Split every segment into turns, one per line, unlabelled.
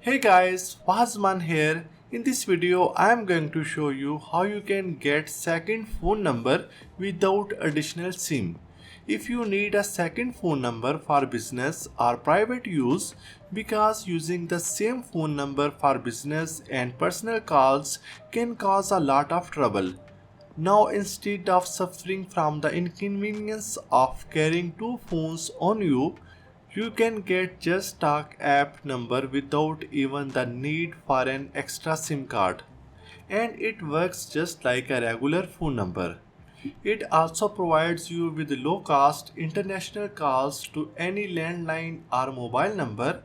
Hey guys, Zaman here. In this video, I am going to show you how you can get second phone number without additional SIM. If you need a second phone number for business or private use, because using the same phone number for business and personal calls can cause a lot of trouble. Now instead of suffering from the inconvenience of carrying two phones on you, you can get Just Talk app number without even the need for an extra SIM card. And it works just like a regular phone number. It also provides you with low cost international calls to any landline or mobile number,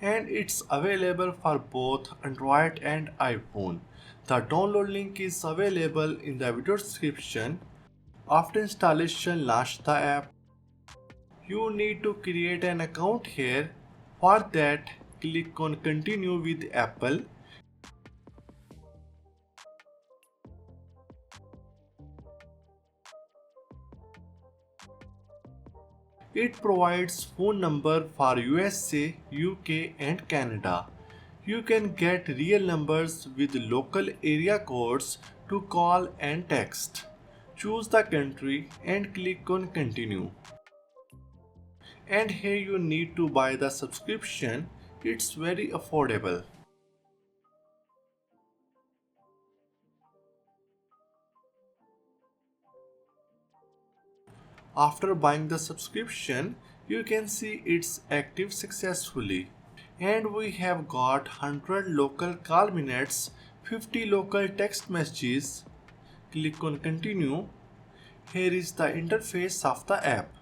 and it's available for both Android and iPhone. The download link is available in the video description. After installation, launch the app. You need to create an account here. For that, click on Continue with Apple. It provides phone number for USA, UK and Canada. You can get real numbers with local area codes to call and text. Choose the country and click on Continue. And here you need to buy the subscription. It's very affordable. After buying the subscription, you can see it's active successfully. And we have got 100 local call minutes, 50 local text messages. Click on Continue. Here is the interface of the app,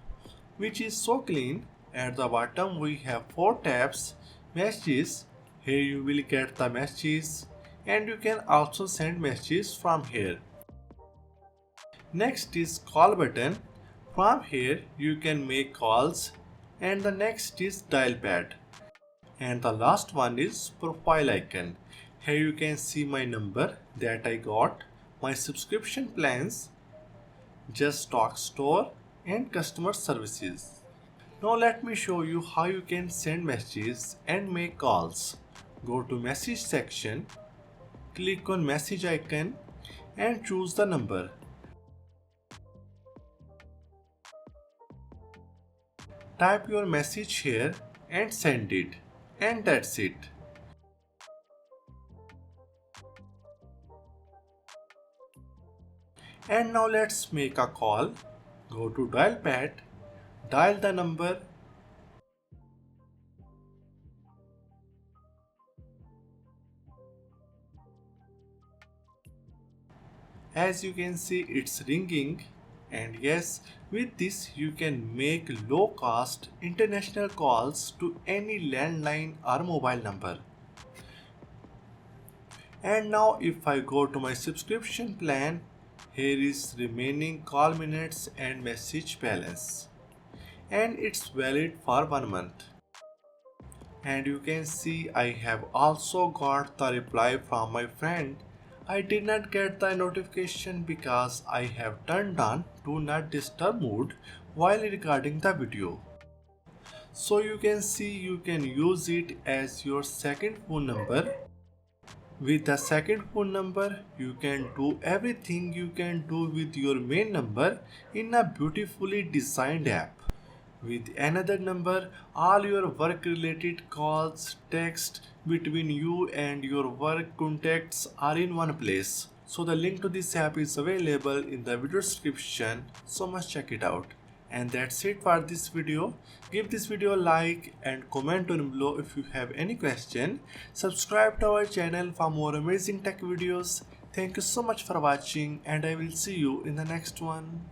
which is so clean. At the bottom we have 4 tabs. Messages. Here you will get the messages, and you can also send messages from here. Next is Call button. From here you can make calls, and the next is Dial pad. And the last one is Profile icon. Here you can see my number that I got, my subscription plans, Just Talk store and customer services. Now let me show you how you can send messages and make calls. Go to message section, click on message icon and choose the number. Type your message here and send it, and that's it. And now let's make a call. Go to dial pad, dial the number. As you can see, it's ringing. And yes, with this you can make low cost international calls to any landline or mobile number. And now if I go to my subscription plan, here is remaining call minutes and message balance. And it's valid for 1 month. And you can see I have also got the reply from my friend. I did not get the notification because I have turned on Do Not Disturb mode while recording the video. So you can see you can use it as your second phone number. With the second phone number, you can do everything you can do with your main number in a beautifully designed app. With another number, all your work related calls, text between you and your work contacts are in one place. So the link to this app is available in the video description, so must check it out. And that's it for this video. Give this video a like and comment down below if you have any question. Subscribe to our channel for more amazing tech videos. Thank you so much for watching, and I will see you in the next one.